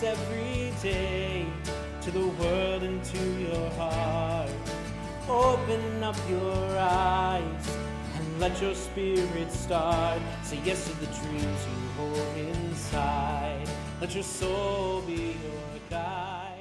voice every day to the world and to your heart. Open up your eyes and let your spirit start. Say yes to the dreams you hold inside. Let your soul be your guide.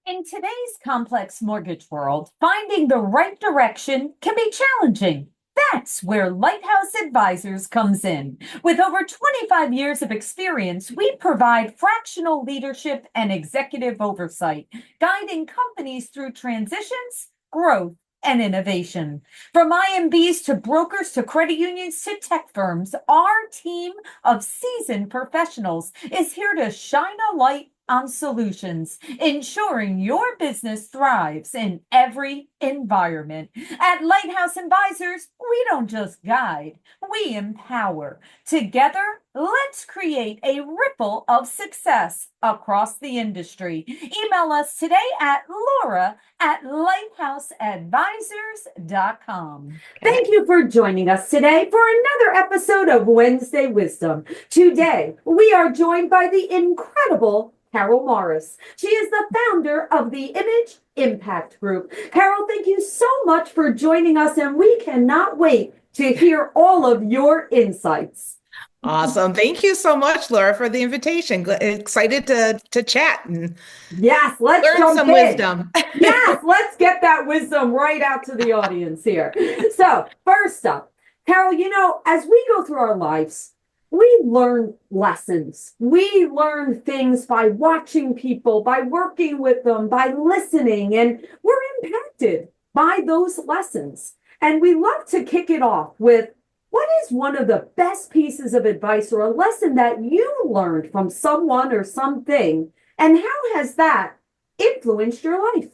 In today's complex mortgage world, finding the right direction can be challenging. That's where Lighthouse Advisors comes in. With over 25 years of experience, we provide fractional leadership and executive oversight, guiding companies through transitions, growth, and innovation. From IMBs to brokers to credit unions to tech firms, our team of seasoned professionals is here to shine a light on solutions, ensuring your business thrives in every environment. At Lighthouse Advisors, we don't just guide, we empower. Together, let's create a ripple of success across the industry. Email us today at laura@lighthouseadvisors.com. Thank you for joining us today for another episode of Wednesday Wisdom. Today, we are joined by the incredible Karyl Morris. She is the founder of the Image Impact Group. Karyl, thank you so much for joining us, and we cannot wait to hear all of your insights. Awesome. Thank you so much, Laura, for the invitation. Excited to chat and yes, let's learn jump some in. wisdom. Yes, let's get that wisdom right out to the audience here. So first up, Karyl, as we go through our lives, we learn lessons. We learn things by watching people, by working with them, by listening, and we're impacted by those lessons. And we love to kick it off with, what is one of the best pieces of advice or a lesson that you learned from someone or something, and how has that influenced your life?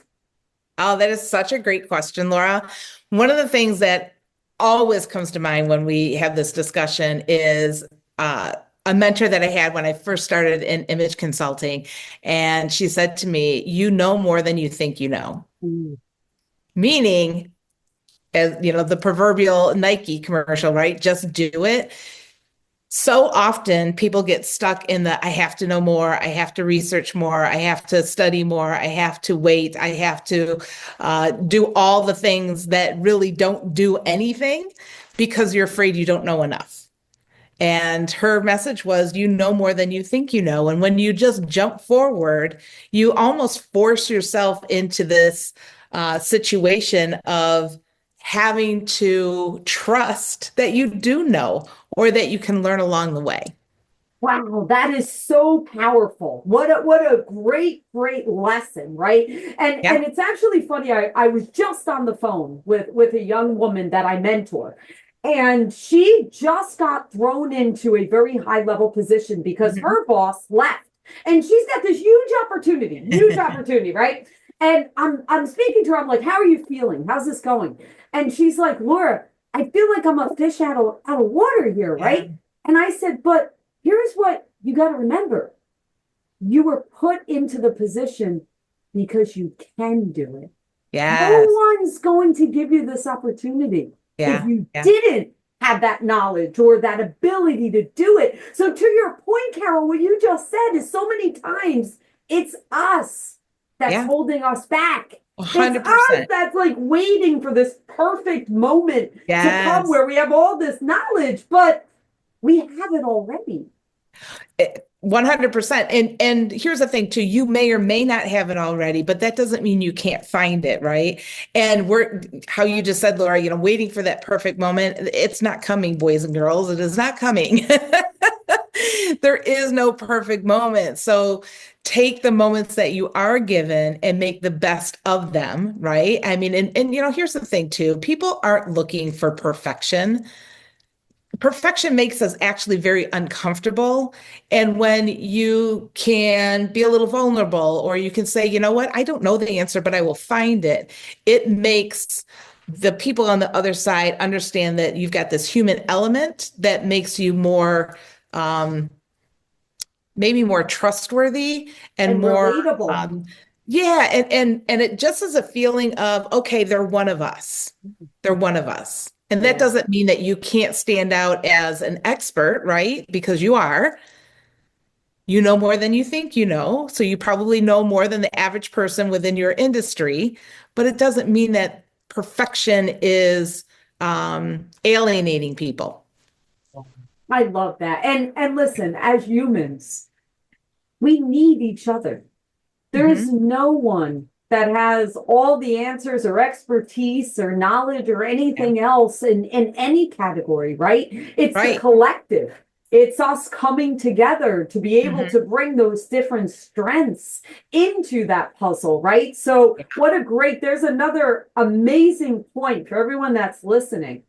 Oh, that is such a great question, Laura. One of the things that always comes to mind when we have this discussion is a mentor that I had when I first started in image consulting. And she said to me, "You know more than you think you know." Meaning, as you know, the proverbial Nike commercial, right? Just do it. So often people get stuck in the, I have to know more, I have to research more, I have to study more, I have to wait, I have to do all the things that really don't do anything because you're afraid you don't know enough. And her message was, you know more than you think you know. And when you just jump forward, you almost force yourself into this situation of having to trust that you do know or that you can learn along the way. Wow, that is so powerful. What a great lesson, right? And Yeah. and it's actually funny. I was just on the phone with a young woman that I mentor. And she just got thrown into a very high level position because her boss left. And she's got this huge opportunity, right? And I'm speaking to her. I'm like, how are you feeling? How's this going? And she's like, Laura, I feel like I'm a fish out of water here, right? Yeah. And I said, but here's what you got to remember. You were put into the position because you can do it. Yes. No one's going to give you this opportunity if you didn't have that knowledge or that ability to do it. So to your point, Karyl, what you just said is so many times it's us that's holding us back. 100%. It's us that's like waiting for this perfect moment to come where we have all this knowledge, but we have it already. 100%. And here's the thing too, you may or may not have it already, but that doesn't mean you can't find it, right? And how you just said, Laura, waiting for that perfect moment. It's not coming, boys and girls. It is not coming. There is no perfect moment. So take the moments that you are given and make the best of them, right? I mean, and here's the thing too, people aren't looking for perfection. Perfection makes us actually very uncomfortable. And when you can be a little vulnerable, or you can say, you know what, I don't know the answer, but I will find it. It makes the people on the other side understand that you've got this human element that makes you more, maybe more trustworthy and more relatable. And it just is a feeling of, okay, they're one of us. They're one of us. And that doesn't mean that you can't stand out as an expert, right? Because you are. You know more than you think you know. So you probably know more than the average person within your industry, but it doesn't mean that perfection is alienating people. I love that. And listen, as humans, we need each other. There's Mhm. no one that has all the answers or expertise or knowledge or Yeah. anything else in any category, right? It's the Right. collective. It's us coming together to be able Mhm. to bring those different strengths into that puzzle, right? So, what a great, there's another amazing point for everyone that's listening.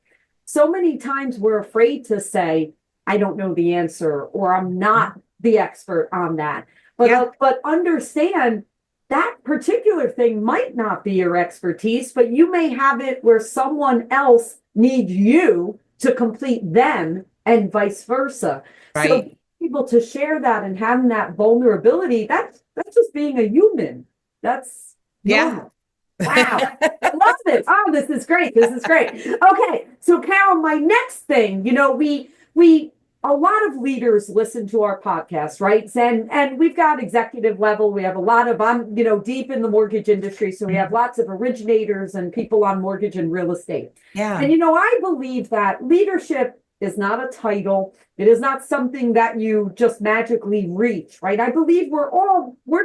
So many times we're afraid to say, I don't know the answer, or I'm not the expert on that. Yeah. But understand that particular thing might not be your expertise, but you may have it where someone else needs you to complete them and vice versa. So Right. being able to share that and having that vulnerability, that's just being a human. That's Yeah. normal. Wow. I love it. Oh, this is great. This is great. Okay. So Carol, my next thing, we a lot of leaders listen to our podcast, right? And we've got executive level. We have a lot of I'm, deep in the mortgage industry. So we have lots of originators and people on mortgage and real estate. Yeah. And I believe that leadership is not a title. It is not something that you just magically reach, right? I believe we're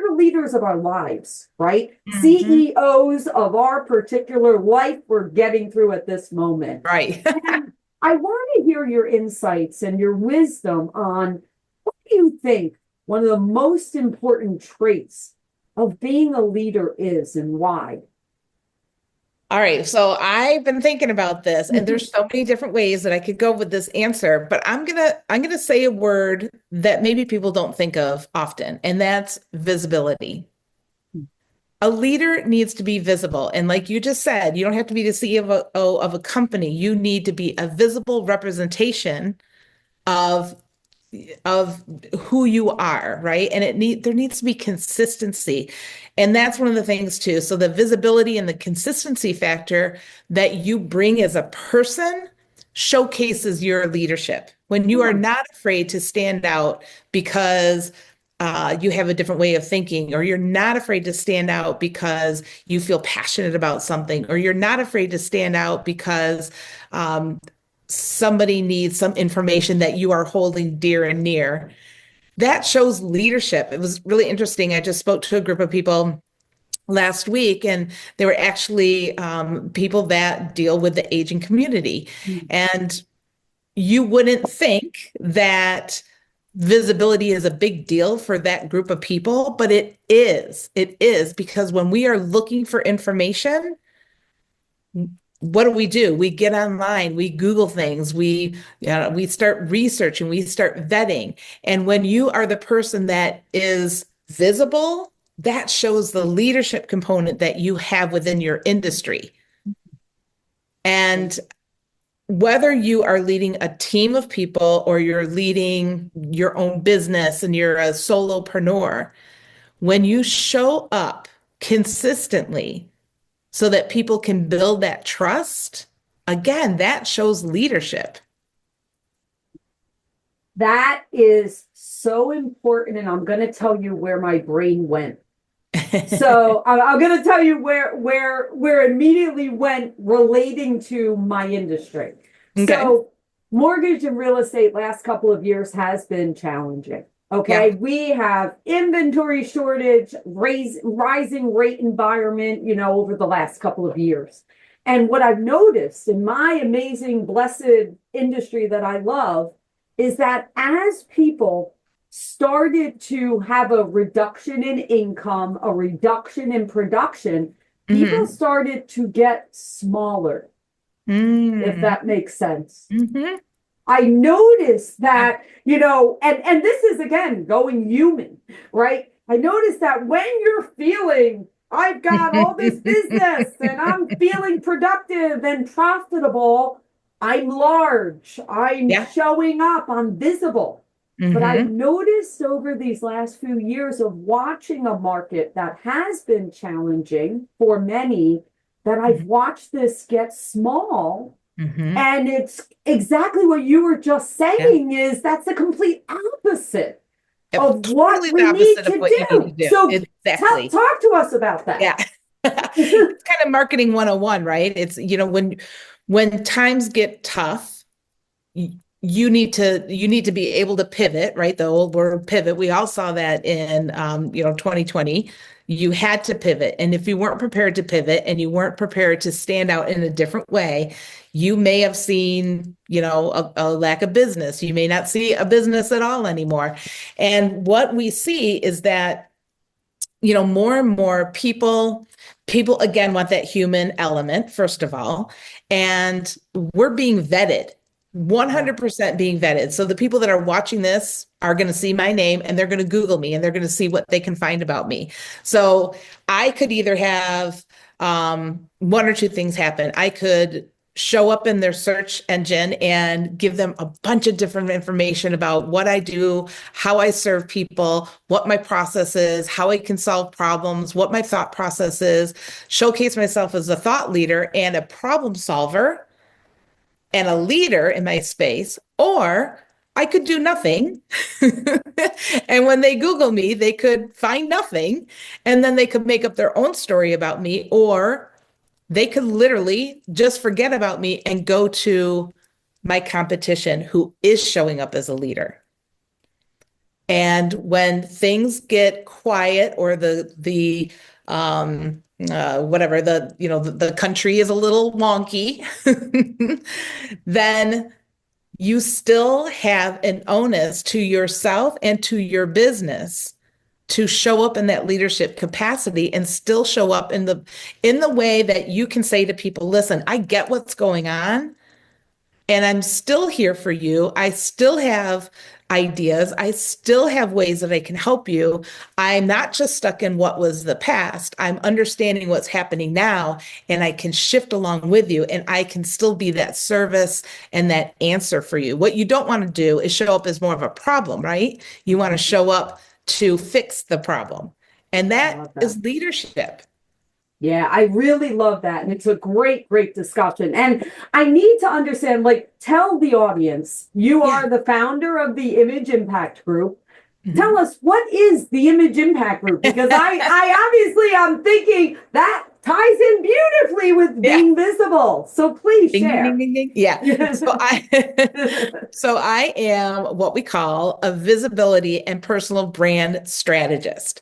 the leaders of our lives, right? Mhm. CEOs of our particular life we're getting through at this moment. Right. And I want to hear your insights and your wisdom on what do you think one of the most important traits of being a leader is and why? All right, so I've been thinking about this, and there's so many different ways that I could go with this answer, but I'm gonna say a word that maybe people don't think of often, and that's visibility. A leader needs to be visible, and like you just said, you don't have to be the CEO of a company. You need to be a visible representation of of who you are, right? And there needs to be consistency. And that's one of the things too. So the visibility and the consistency factor that you bring as a person showcases your leadership. When you are not afraid to stand out because you have a different way of thinking, or you're not afraid to stand out because you feel passionate about something, or you're not afraid to stand out because somebody needs some information that you are holding dear and near. That shows leadership. It was really interesting. I just spoke to a group of people last week, and they were actually people that deal with the aging community. And you wouldn't think that visibility is a big deal for that group of people, but it is. It is because when we are looking for information, what do? We get online, we Google things, we start researching, we start vetting. And when you are the person that is visible, that shows the leadership component that you have within your industry. And whether you are leading a team of people or you're leading your own business and you're a solopreneur, when you show up consistently so that people can build that trust, again, that shows leadership. That is so important, and I'm going to tell you where my brain went. So I'm going to tell you where immediately went relating to my industry. Okay. So mortgage and real estate last couple of years has been challenging. Yeah. Okay, we have inventory shortage, rising rate environment, over the last couple of years. And what I've noticed in my amazing, blessed industry that I love is that as people started to have a reduction in income, a reduction in production, people Mm-hmm. started to get smaller, if Mm-hmm. that makes sense. Mm-hmm. I noticed Yeah. that, and this is again going human, right? I noticed that when you're feeling, I've got all this business and I'm feeling productive and profitable, I'm large, I'm Yeah. showing up, I'm visible. But I've Mm-hmm. noticed over these last few years of watching a market that has been challenging for many, that I've watched this get small, Mm-hmm. and it's exactly what you were just Yeah. saying is that's the complete opposite. of what Totally we the need opposite of to what you need to do. do. So Exactly. talk to us about that. Yeah. It's kind of marketing 101, right? It's, when times get tough, you need to be able to pivot, right? The old word pivot. We all saw that in 2020. You had to pivot. And if you weren't prepared to pivot and you weren't prepared to stand out in a different way, you may have seen, a lack of business. You may not see a business at all anymore. And what we see is that, more and more people again want that human element, first of all, and we're being vetted. 100% being vetted. So the people that are watching this are going to see my name and they're going to Google me and they're going to see what they can find about me. So I could either have one or two things happen. I could show up in their search engine and give them a bunch of different information about what I do, how I serve people, what my process is, how I can solve problems, what my thought process is, showcase myself as a thought leader and a problem solver and a leader in my space, or I could do nothing. And when they Google me, they could find nothing. And then they could make up their own story about me, or they could literally just forget about me and go to my competition who is showing up as a leader. And when things get quiet or whatever, the country is a little wonky, then you still have an onus to yourself and to your business to show up in that leadership capacity and still show up in the way that you can say to people, listen, I get what's going on and I'm still here for you. I still have ideas. I still have ways that I can help you. I'm not just stuck in what was the past. I'm understanding what's happening now, and I can shift along with you, and I can still be that service and that answer for you. What you don't want to do is show up as more of a problem, right? You want to show up to fix the problem. And that is leadership. Yeah, I really love that. And it's a great, great discussion. And I need to understand, tell the audience, you are the founder of the Image Impact Group. Mm-hmm. Tell us, what is the Image Impact Group? Because I'm thinking that ties in beautifully with being visible. So please share. Ding, ding, ding, ding. Yeah. So I am what we call a visibility and personal brand strategist.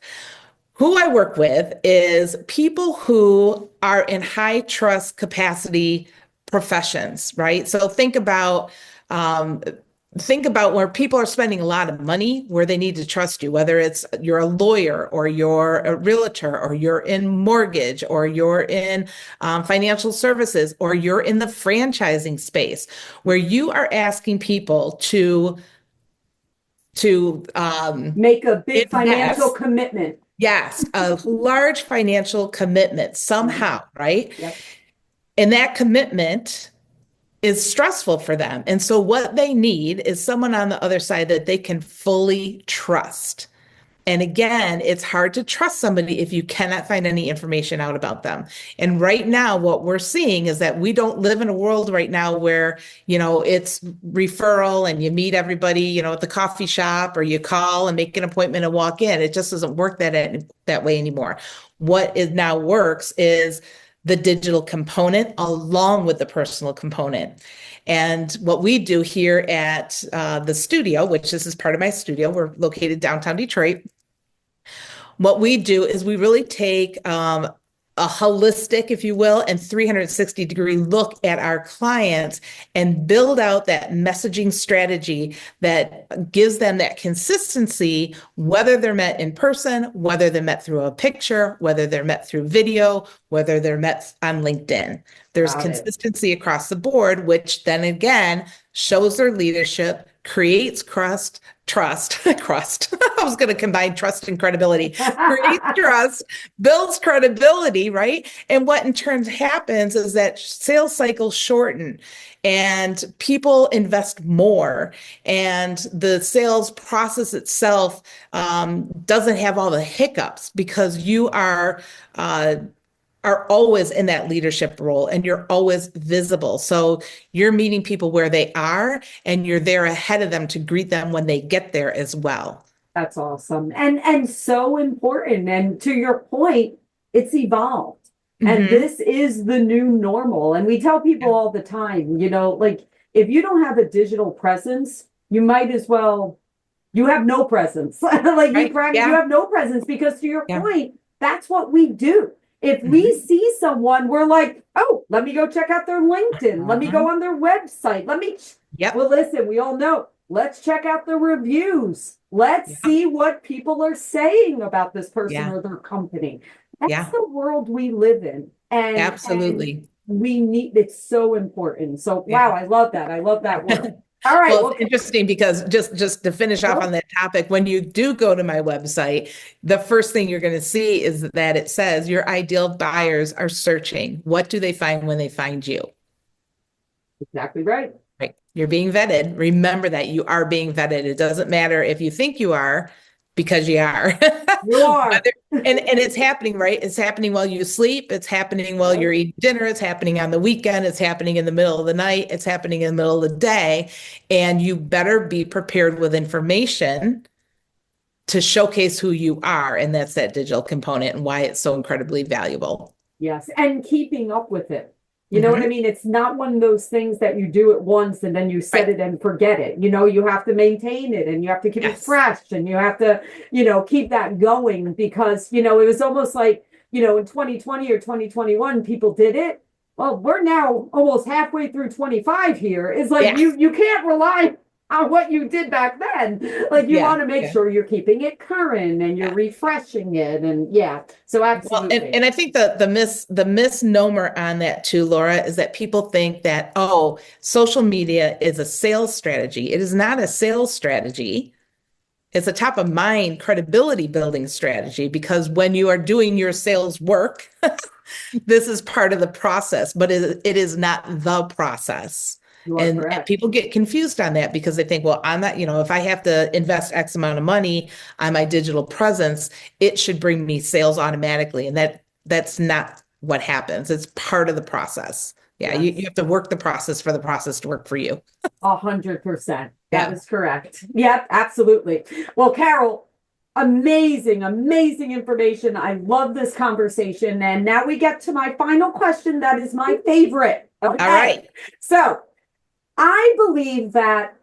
Who I work with is people who are in high trust capacity professions, right? So think about where people are spending a lot of money, where they need to trust you, whether it's you're a lawyer or you're a realtor or you're in mortgage or you're in financial services or you're in the franchising space, where you are asking people to make a big financial commitment. Yes, a large financial commitment somehow, right? Yep. And that commitment is stressful for them. And so what they need is someone on the other side that they can fully trust. And again, it's hard to trust somebody if you cannot find any information out about them. And right now, what we're seeing is that we don't live in a world right now where, it's referral and you meet everybody, at the coffee shop, or you call and make an appointment and walk in. It just doesn't work that way anymore. What is now works is the digital component along with the personal component. And what we do here at the studio, which this is part of my studio, we're located downtown Detroit. What we do is we really take a holistic, if you will, and 360-degree look at our clients and build out that messaging strategy that gives them that consistency, whether they're met in person, whether they're met through a picture, whether they're met through video, whether they're met on LinkedIn. There's consistency across the board, which then again shows their leadership, creates trust. I was going to combine trust and credibility. Creates trust, builds credibility, right? And what in turn happens is that sales cycles shorten and people invest more, and the sales process itself doesn't have all the hiccups because you are always in that leadership role and you're always visible. So you're meeting people where they are and you're there ahead of them to greet them when they get there as well. That's awesome. And so important. And to your point, it's evolved. And Mhm. this is the new normal. And we tell people all the time, like if you don't have a digital presence, you might as well you have no presence. Like Right. you Yeah. have no presence because to your Yeah. point, that's what we do. If we Mhm. see someone, we're like, oh, let me go check out their LinkedIn. Let me Uh-huh. go on their website. Yep. Well, listen, we all know. Let's check out the reviews. Let's Yeah. see what people are saying about this person Yeah. or their company. That's Yeah. the world we live in. And Absolutely. we need it's so important. So Yeah. wow, I love that. I love that word. All right. Well, Well, it's interesting because just to finish off on that topic, when you do go to my website, the first thing you're going to see is that it says your ideal buyers are searching. What do they find when they find you? exactly right. Right. You're being vetted. Remember that you are being vetted. It doesn't matter if you think you are, because you are. You are. And it's happening, right? It's happening while you sleep. It's happening while you're eating dinner. It's happening on the weekend. It's happening in the middle of the night. It's happening in the middle of the day. And you better be prepared with information to showcase who you are. And that's that digital component and why it's so incredibly valuable. Yes. And keeping up with it. You know what I mean? It's not one of those things that you do it once and then you set it and forget it. You have to maintain it and you have to keep it fresh and you have to, keep that going because, it was almost like, in 2020 or 2021, people did it. Well, we're now almost halfway through 25 here. It's like you can't rely on what you did back then. Like you want to make sure you're keeping it current and you're refreshing it. And so absolutely. Well, and I think the misnomer on that too, Laura, is that people think that, oh, social media is a sales strategy. It is not a sales strategy. It's a top of mind credibility building strategy because when you are doing your sales work, this is part of the process, but it is not the process. You are And correct. people get confused on that because they think, well, I'm not, if I have to invest X amount of money on my digital presence, it should bring me sales automatically. And that's not what happens. It's part of the process. Yeah, you have to work the process for the process to work for you. 100%. That is correct. Yep, absolutely. Well, Karyl, amazing, amazing information. I love this conversation. And now we get to my final question. That is my favorite. Okay. All right. So I believe that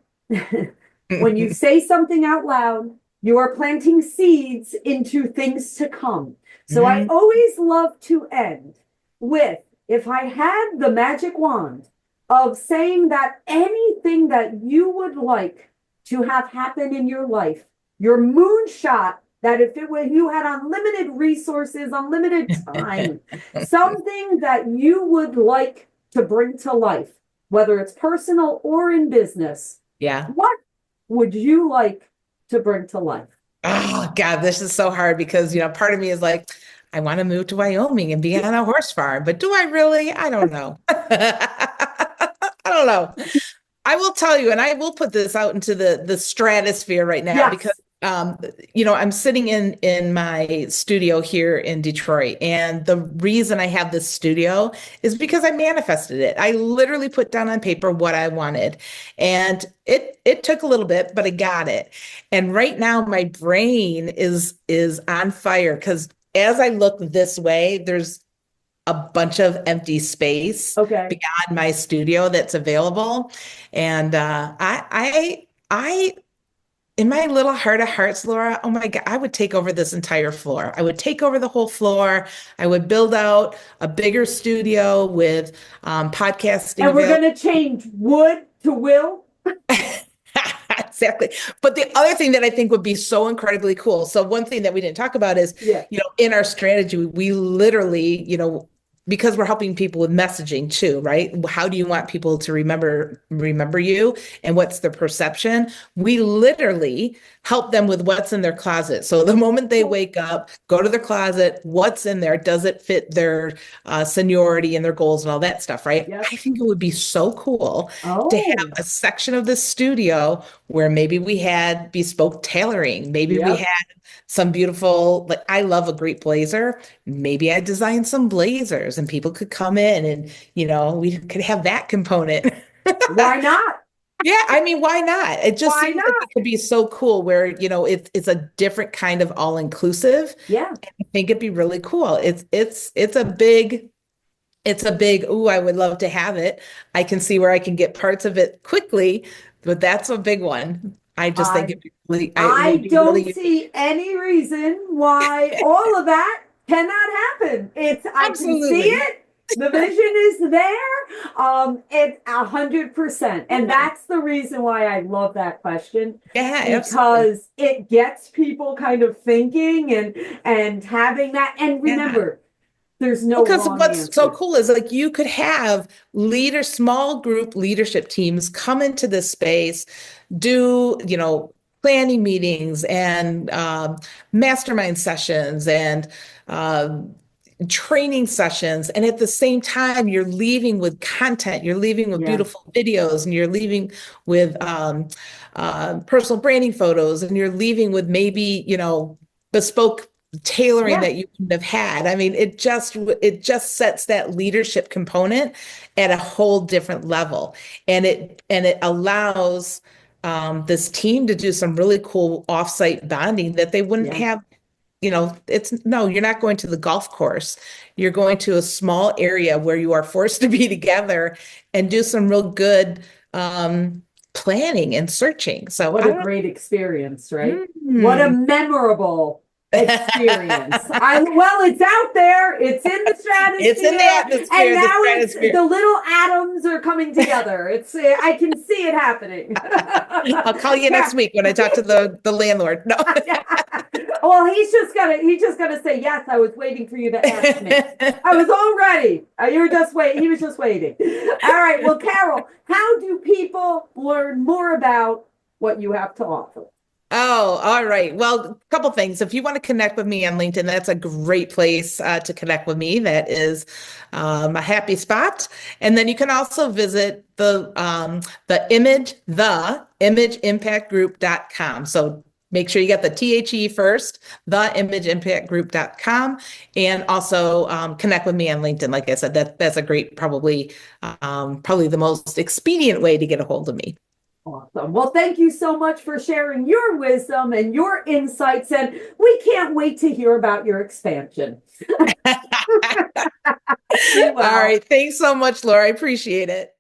when you say something out loud, you are planting seeds into things to come. So I always love to end with, if I had the magic wand of saying that anything that you would like to have happen in your life, your moonshot, that if it were you had unlimited resources, unlimited time, something that you would like to bring to life, whether it's personal or in business, what would you like to bring to life? Oh God, this is so hard because, part of me is like, I want to move to Wyoming and be on a horse farm, but do I really? I don't know. I don't know. I will tell you, and I will put this out into the stratosphere right now because I'm sitting in my studio here in Detroit, and the reason I have this studio is because I manifested it. I literally put down on paper what I wanted, and it took a little bit, but I got it. And right now, my brain is on fire because as I look this way, there's a bunch of empty space beyond my studio that's available. And I, in my little heart of hearts, Laura, oh my God, I would take over this entire floor. I would take over the whole floor. I would build out a bigger studio with podcasting. And we're going to change wood to will. Exactly. But the other thing that I think would be so incredibly cool. So one thing that we didn't talk about is, in our strategy, we literally, because we're helping people with messaging too, right? How do you want people to remember you and what's their perception? We literally help them with what's in their closet. So the moment they wake up, go to their closet, what's in there? Does it fit their seniority and their goals and all that stuff, right? I think it would be so cool to have a section of the studio where maybe we had bespoke tailoring. Maybe we had some beautiful, like I love a great blazer. Maybe I designed some blazers and people could come in and, we could have that component. Why not? Yeah, I mean, why not? It just Why seems like not? it could be so cool where, it's a different kind of all inclusive. Yeah. I think it'd be really cool. It's a big, ooh, I would love to have it. I can see where I can get parts of it quickly, but that's a big one. I just think I it would I be don't really see any reason why all of that cannot happen. I can see absolutely. it. The vision is there. It's 100%. And Yeah, that's the reason why I love that question, yeah, absolutely. because it gets people kind of thinking and having that. And Yeah. remember, there's no Because wrong what's so answer. cool is like you could have small group leadership teams come into this space, do, planning meetings and mastermind sessions and um, training sessions. And at the same time, you're leaving with content, you're leaving with Yeah. beautiful videos, and you're leaving with personal branding photos, and you're leaving with maybe, bespoke tailoring Yeah. that you couldn't have had. I mean, it just sets that leadership component at a whole different level. And it allows this team to do some really cool offsite bonding that they wouldn't Yeah. have. It's no, you're not going to the golf course. You're going to a small area where you are forced to be together and do some real good planning and searching. So What I a don't. great experience, right? What a Hmm. memorable experience. Well, it's out there, it's in the It's in the stratosphere, and atmosphere, the now it's stratosphere. the little atoms are coming together. I can see it happening. I'll call you Yeah. next week when I talk to the landlord. No. Well, he's just gonna say yes. I was waiting for you to ask me. I was all ready. You were just waiting. He was just waiting. All right. Well, Karyl, how do people learn more about what you have to offer? Oh, all right. Well, a couple things. If you want to connect with me on LinkedIn, that's a great place to connect with me. That is a happy spot. And then you can also visit the imageimpactgroup.com. So make sure you get the THE first, theimageimpactgroup.com, and also connect with me on LinkedIn. Like I said, that's a great, probably the most expedient way to get a hold of me. Awesome. Well, thank you so much for sharing your wisdom and your insights. And we can't wait to hear about your expansion. All Be well. right. Thanks so much, Laura. I appreciate it.